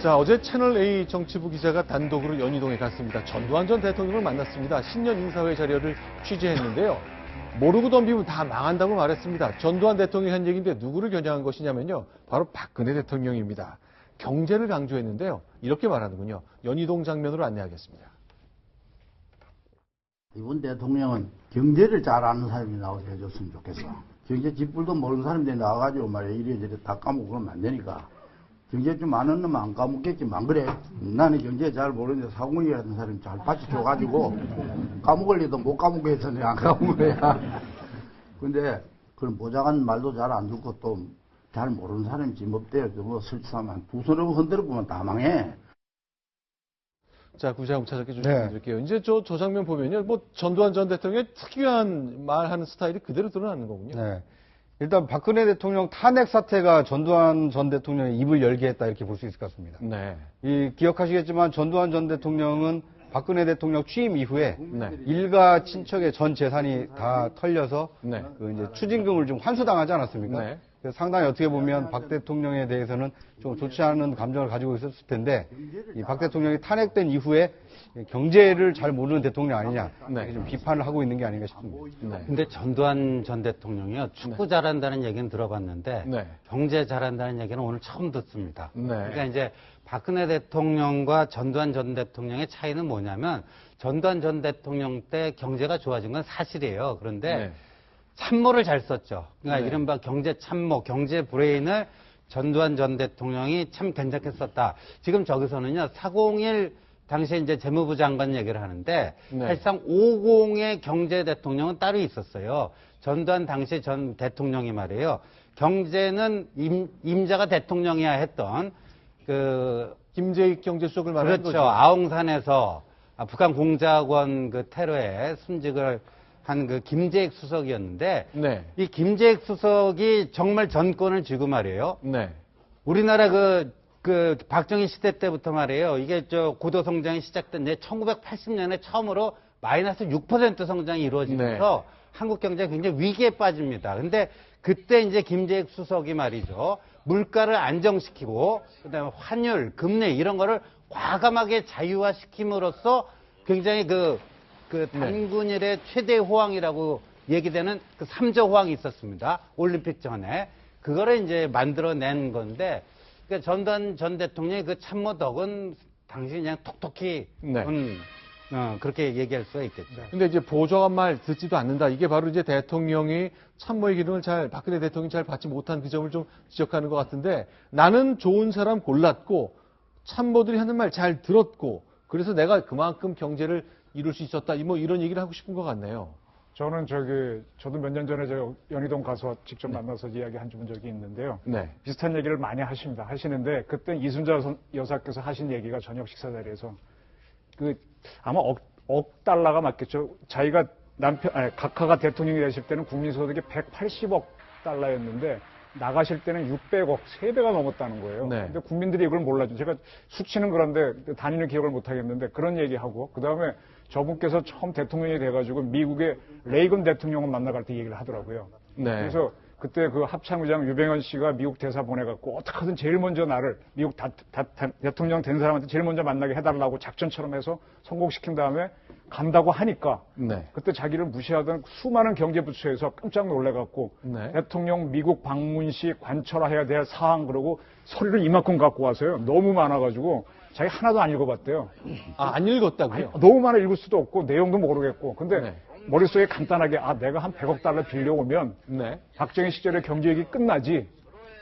자, 어제 채널A 정치부 기자가 단독으로 연희동에 갔습니다. 전두환 전 대통령을 만났습니다. 신년 인사회 자료를 취재했는데요. 모르고 덤비면 다 망한다고 말했습니다. 전두환 대통령이 한 얘기인데 누구를 겨냥한 것이냐면요. 바로 박근혜 대통령입니다. 경제를 강조했는데요. 이렇게 말하는군요. 연희동 장면으로 안내하겠습니다. 이번 대통령은 경제를 잘 아는 사람이 나오게 해줬으면 좋겠어. 경제 쥐뿔도 모르는 사람들이 나와가지고 말이야 이래저래 다 까먹고 그러면 안 되니까. 경제 좀 아는 놈은 안 까먹겠지만 그래. 나는 경제 잘 모르는데 사공이 같은 사람이 잘 받쳐줘가지고 까먹을 리도 못 까먹게 해서 내가 안 까먹은 거야. 근데 그런 보장한 말도 잘 안 듣고 또 잘 모르는 사람이 지목돼요. 뭐 설치하면 두 손으로 흔들어 보면 다 망해. 자, 구자용 찾아게 주시면 이제 저 장면 보면요. 뭐 전두환 전 대통령의 특유한 말하는 스타일이 그대로 드러나는 거군요. 네. 일단 박근혜 대통령 탄핵 사태가 전두환 전 대통령의 입을 열게 했다 이렇게 볼 수 있을 것 같습니다. 네. 기억하시겠지만 전두환 전 대통령은 박근혜 대통령 취임 이후에 네. 일가 친척의 전 재산이 다 털려서 네. 이제 추징금을 좀 환수당하지 않았습니까? 네. 그래서 상당히 어떻게 보면 박 대통령에 대해서는 좀 좋지 않은 감정을 가지고 있었을 텐데 이 박 대통령이 탄핵된 이후에 경제를 잘 모르는 대통령 아니냐 이렇게 좀 비판을 하고 있는 게 아닌가 싶습니다. 네. 근데 전두환 전 대통령이요 축구 잘한다는 얘기는 들어봤는데 네. 경제 잘한다는 얘기는 오늘 처음 듣습니다. 네. 그러니까 이제 박근혜 대통령과 전두환 전 대통령의 차이는 뭐냐면 전두환 전 대통령 때 경제가 좋아진 건 사실이에요. 그런데 네. 참모를 잘 썼죠. 그러니까 네. 이른바 경제 참모, 경제 브레인을 전두환 전 대통령이 참 괜찮게 썼다. 지금 저기서는요, 401 당시에 이제 재무부 장관 얘기를 하는데, 네. 사실상 50의 경제 대통령은 따로 있었어요. 전두환 당시 전 대통령이 말이에요. 경제는 임자가 대통령이야 했던, 김재익 경제수석을 말하는 그렇죠. 거죠. 아웅산에서 북한 공작원 그 테러에 순직을 한 그 김재익 수석이었는데 네. 이 김재익 수석이 정말 전권을 쥐고 말이에요. 네. 우리나라 그 박정희 시대 때부터 말이에요. 이게 저 고도 성장이 시작된 1980년에 처음으로 마이너스 6% 성장이 이루어지면서 한국 경제가 굉장히 위기에 빠집니다. 근데 그때 이제 김재익 수석이 말이죠. 물가를 안정시키고 그다음에 환율, 금리 이런 거를 과감하게 자유화시킴으로써 굉장히 그 단군일의 최대 호황이라고 얘기되는 그 3조 호황이 있었습니다. 올림픽 전에. 그거를 이제 만들어낸 건데, 그러니까 전두환 전 대통령의 그 참모 덕은 당시 그냥 톡톡히, 네. 그렇게 얘기할 수가 있겠죠. 근데 이제 보좌관 말 듣지도 않는다. 이게 바로 이제 대통령이 참모의 기능을 박근혜 대통령이 잘 받지 못한 그 점을 좀 지적하는 것 같은데, 나는 좋은 사람 골랐고, 참모들이 하는 말 잘 들었고, 그래서 내가 그만큼 경제를 이룰 수 있었다. 뭐 이런 얘기를 하고 싶은 것 같네요. 저는 저도 몇 년 전에 연희동 가서 직접 만나서 이야기한 적이 있는데요. 네. 비슷한 얘기를 많이 하시는데, 그때 이순자 여사께서 하신 얘기가 저녁 식사 자리에서, 아마 억 달러가 맞겠죠. 자기가 각하가 대통령이 되실 때는 국민소득이 180억 달러였는데, 나가실 때는 600억, 3배가 넘었다는 거예요. 네. 근데 국민들이 이걸 몰라죠. 제가 수치는 그런데 단위는 기억을 못 하겠는데 그런 얘기하고, 그 다음에 저분께서 처음 대통령이 돼가지고 미국의 레이건 대통령을 만나갈 때 얘기를 하더라고요. 네. 그래서 그때 그 합참의장 유병현 씨가 미국 대사 보내갖고 어떻게든 제일 먼저 나를 미국 대통령 된 사람한테 제일 먼저 만나게 해달라고 작전처럼 해서 성공시킨 다음에 간다고 하니까 네. 그때 자기를 무시하던 수많은 경제부처에서 깜짝 놀래갖고 네. 대통령 미국 방문 시 관철해야 될 사항 그러고 서류를 이만큼 갖고 와서요. 너무 많아가지고 자기 하나도 안 읽어봤대요. 안 읽었다고요? 너무 많아 읽을 수도 없고 내용도 모르겠고. 근데 네. 머릿속에 간단하게 내가 한 100억 달러 빌려오면 네. 박정희 시절에 경제 얘기 끝나지.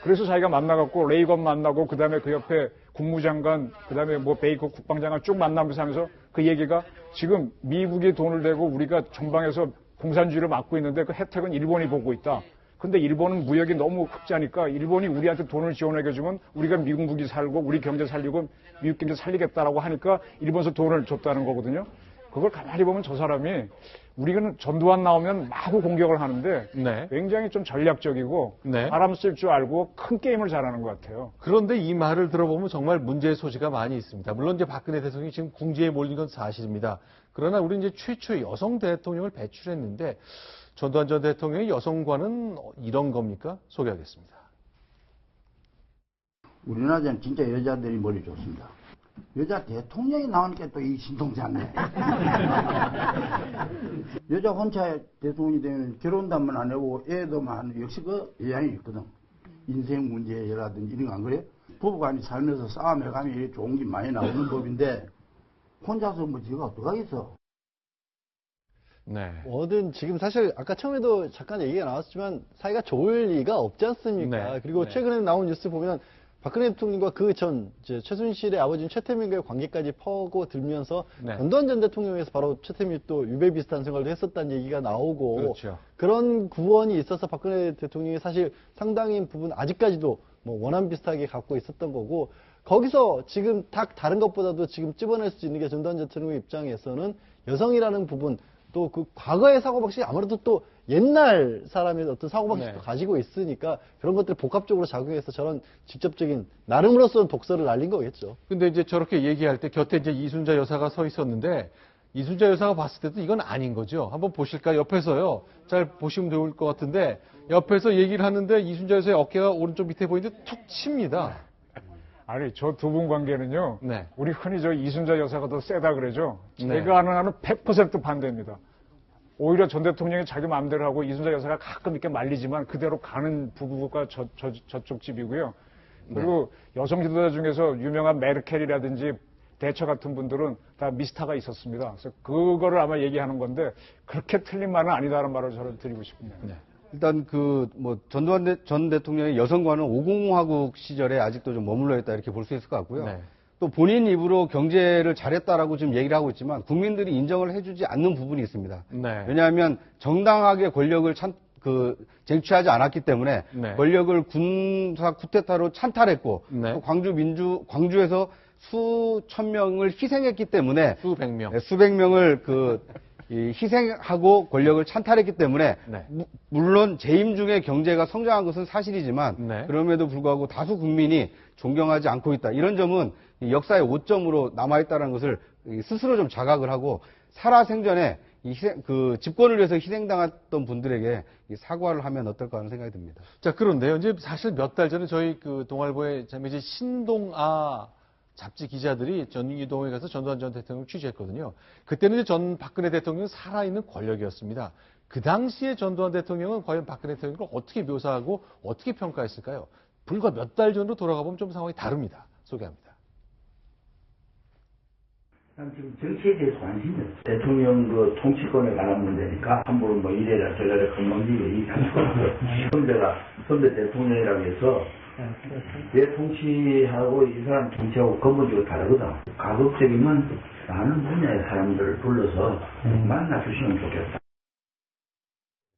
그래서 자기가 만나갖고 레이건 만나고 그다음에 그 옆에 국무장관 그다음에 뭐 베이커 국방장관 쭉 만나면서 하면서 그 얘기가 지금 미국이 돈을 대고 우리가 전방에서 공산주의를 막고 있는데 그 혜택은 일본이 보고 있다. 근데 일본은 무역이 너무 흑자니까 일본이 우리한테 돈을 지원해주면 우리가 미국 무기 살고 우리 경제 살리고 미국 경제 살리겠다라고 하니까 일본에서 돈을 줬다는 거거든요. 그걸 가만히 보면 저 사람이 우리는 전두환 나오면 마구 공격을 하는데 네. 굉장히 좀 전략적이고 네. 바람 쓸 줄 알고 큰 게임을 잘하는 것 같아요. 그런데 이 말을 들어보면 정말 문제의 소지가 많이 있습니다. 물론 이제 박근혜 대통령이 지금 궁지에 몰린 건 사실입니다. 그러나 우리 이제 최초의 여성 대통령을 배출했는데 전두환 전 대통령의 여성관은 이런 겁니까? 소개하겠습니다. 우리나라는 진짜 여자들이 머리 좋습니다. 여자 대통령이 나오니까 또 이 신통치 않네. 여자 혼자 대통령이 되면 결혼도 안 해보고 애도 안 역시 그 영향이 있거든. 인생 문제라든지 이런 거 안 그래? 부부간이 살면서 싸움해가면 좋은 게 많이 나오는 법인데 혼자서 뭐 지가 어떡하겠어. 네. 뭐든 지금 사실 아까 처음에도 잠깐 얘기가 나왔지만 사이가 좋을 리가 없지 않습니까? 네. 그리고 네. 최근에 나온 뉴스 보면 박근혜 대통령과 그 전 최순실의 아버지인 최태민과의 관계까지 퍼고 들면서 네. 전두환 전 대통령에서 바로 최태민이 또 유배 비슷한 생활도 했었다는 얘기가 나오고 그렇죠. 그런 구원이 있어서 박근혜 대통령이 사실 상당히 부분 아직까지도 뭐 원한 비슷하게 갖고 있었던 거고 거기서 지금 딱 다른 것보다도 지금 찝어낼 수 있는 게 전두환 전 대통령 입장에서는 여성이라는 부분 또 그 과거의 사고방식이 아무래도 또 옛날 사람의 어떤 사고방식도 네. 가지고 있으니까 그런 것들 복합적으로 작용해서 저런 직접적인 나름으로서는 독서를 날린 거겠죠. 근데 이제 저렇게 얘기할 때 곁에 이제 이순자 여사가 서 있었는데 이순자 여사가 봤을 때도 이건 아닌 거죠. 한번 보실까요? 옆에서요. 잘 보시면 좋을 것 같은데 옆에서 얘기를 하는데 이순자 여사의 어깨가 오른쪽 밑에 보이는데 툭 칩니다. 아니, 저 두 분 관계는요. 네. 우리 흔히 저 이순자 여사가 더 세다 그러죠. 네. 제가 아는 한은 100% 반대입니다. 오히려 전 대통령이 자기 마음대로 하고 이순자 여사가 가끔 이렇게 말리지만 그대로 가는 부부가 저쪽 집이고요. 그리고 여성 지도자 중에서 유명한 메르켈이라든지 대처 같은 분들은 다 미스터가 있었습니다. 그래서 그거를 아마 얘기하는 건데 그렇게 틀린 말은 아니다라는 말을 저는 드리고 싶습니다. 네. 일단 전두환 전 대통령의 여성과는 5공화국 시절에 아직도 좀 머물러 있다 이렇게 볼 수 있을 것 같고요. 네. 또 본인 입으로 경제를 잘했다라고 지금 얘기를 하고 있지만 국민들이 인정을 해주지 않는 부분이 있습니다. 네. 왜냐하면 정당하게 권력을 쟁취하지 않았기 때문에 네. 권력을 군사 쿠데타로 찬탈했고 네. 또 광주에서 수천 명을 희생했기 때문에 수백 명. 수백 명을 희생하고 권력을 찬탈했기 때문에 네. 물론 재임 중에 경제가 성장한 것은 사실이지만 네. 그럼에도 불구하고 다수 국민이 존경하지 않고 있다. 이런 점은 역사의 오점으로 남아있다는 것을 스스로 좀 자각을 하고 살아생전에 집권을 위해서 희생당했던 분들에게 사과를 하면 어떨까 하는 생각이 듭니다. 자, 그런데요. 이제 사실 몇 달 전에 저희 그 동아일보의 이제 신동아 잡지 기자들이 전이동에 가서 전두환 전 대통령을 취재했거든요. 그때는 이제 전 박근혜 대통령은 살아있는 권력이었습니다. 그 당시에 전두환 대통령은 과연 박근혜 대통령을 어떻게 묘사하고 어떻게 평가했을까요? 불과 몇 달 전으로 돌아가 보면 좀 상황이 다릅니다. 소개합니다. 난 지금 정치에 대해서 관심이 없어. 대통령 그 통치권에 관한 문제니까 함부로 뭐 이래라 저래라 건방지게 얘기하는 거. 선배 대통령이라고 해서 내 통치하고 이 사람 통치하고 근본적으로 다르거든. 가급적이면 많은 분야의 사람들을 불러서 만나주시면 좋겠다.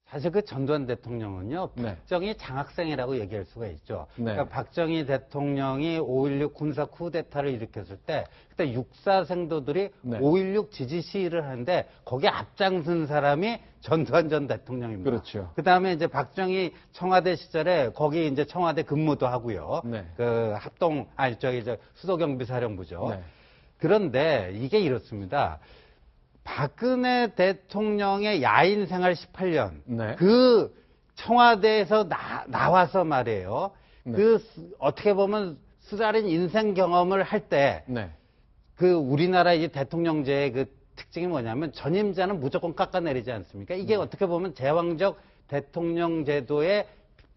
사실 그 전두환 대통령은요, 네. 박정희 장학생이라고 얘기할 수가 있죠. 네. 그러니까 박정희 대통령이 5.16 군사 쿠데타를 일으켰을 때, 그때 육사생도들이 네. 5.16 지지 시위를 하는데, 거기에 앞장선 사람이 전두환 전 대통령입니다. 그렇죠. 그 다음에 이제 박정희 청와대 시절에 거기 이제 청와대 근무도 하고요. 네. 수도경비사령부죠. 네. 그런데 이게 이렇습니다. 박근혜 대통령의 야인 생활 18년, 네. 그 청와대에서 나와서 말이에요. 네. 어떻게 보면 수달인 인생 경험을 할 때, 네. 우리나라 이 대통령제의 그 특징이 뭐냐면 전임자는 무조건 깎아내리지 않습니까? 이게 어떻게 보면 제왕적 대통령 제도의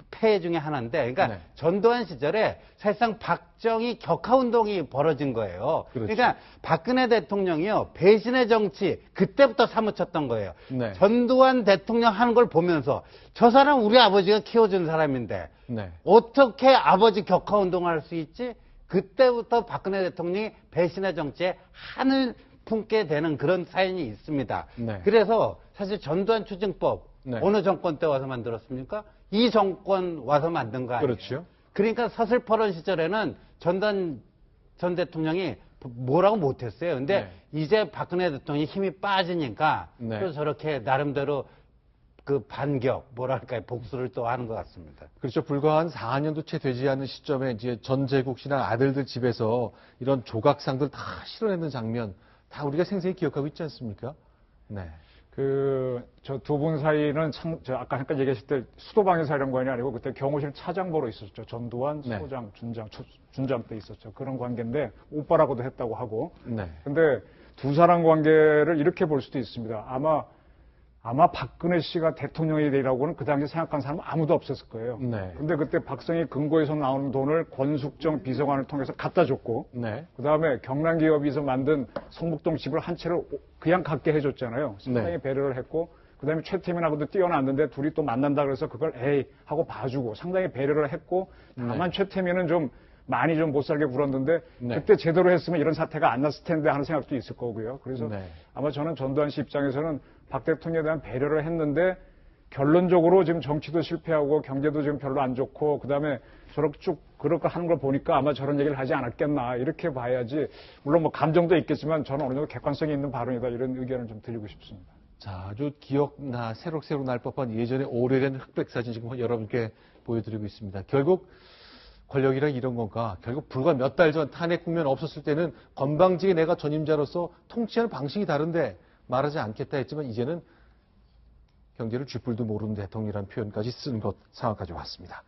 폐해 중에 하나인데, 그러니까 네. 전두환 시절에 사실상 박정희 격하운동이 벌어진 거예요. 그렇죠. 그러니까 박근혜 대통령이요, 배신의 정치, 그때부터 사무쳤던 거예요. 네. 전두환 대통령 하는 걸 보면서, 저 사람 우리 아버지가 키워준 사람인데, 네. 어떻게 아버지 격하운동을 할 수 있지? 그때부터 박근혜 대통령이 배신의 정치에 한을 품게 되는 그런 사연이 있습니다. 네. 그래서 사실 전두환 추징법, 네. 어느 정권 때 와서 만들었습니까? 이 정권 와서 만든 거 아니에요? 그렇죠. 그러니까 서슬퍼런 시절에는 전두환 전 대통령이 뭐라고 못했어요. 근데 이제 박근혜 대통령이 힘이 빠지니까 네. 또 저렇게 나름대로 그 반격, 뭐랄까요, 복수를 또 하는 것 같습니다. 그렇죠. 불과 한 4년도 채 되지 않은 시점에 이제 전제국 씨나 아들들 집에서 이런 조각상들 다 실어내는 장면 다 우리가 생생히 기억하고 있지 않습니까? 네. 저 두 분 사이는 저 아까 잠깐 얘기하실 때 수도방위 사령관이 아니고 그때 경호실 차장보로 있었죠. 전두환, 네. 소장, 준장 때 있었죠. 그런 관계인데 오빠라고도 했다고 하고. 네. 근데 두 사람 관계를 이렇게 볼 수도 있습니다. 아마 박근혜 씨가 대통령이 되리라고는 그 당시에 생각한 사람은 아무도 없었을 거예요. 네. 근데 그때 박정희 금고에서 나오는 돈을 권숙정 비서관을 통해서 갖다 줬고, 네. 그 다음에 경남기업에서 만든 성북동 집을 한 채를 그냥 갖게 해줬잖아요. 상당히 네. 배려를 했고, 그 다음에 최태민하고도 뛰어났는데 둘이 또 만난다 그래서 그걸 에이 하고 봐주고 상당히 배려를 했고, 다만 최태민은 좀 많이 좀 못 살게 굴었는데 네. 그때 제대로 했으면 이런 사태가 안 났을 텐데 하는 생각도 있을 거고요. 그래서 네. 아마 저는 전두환 씨 입장에서는 박 대통령에 대한 배려를 했는데 결론적으로 지금 정치도 실패하고 경제도 지금 별로 안 좋고 그다음에 저렇게 쭉 그렇게 하는 걸 보니까 아마 저런 얘기를 하지 않았겠나 이렇게 봐야지. 물론 뭐 감정도 있겠지만 저는 어느 정도 객관성이 있는 발언이다 이런 의견을 좀 드리고 싶습니다. 자, 아주 기억나 새록새록 날 법한 예전의 오래된 흑백 사진 지금 여러분께 보여드리고 있습니다. 결국 권력이란 이런 건가? 결국 불과 몇 달 전 탄핵 국면 없었을 때는 건방지게 내가 전임자로서 통치하는 방식이 다른데 말하지 않겠다 했지만 이제는 경제를 쥐뿔도 모르는 대통령이라는 표현까지 쓰는 것 상황까지 왔습니다.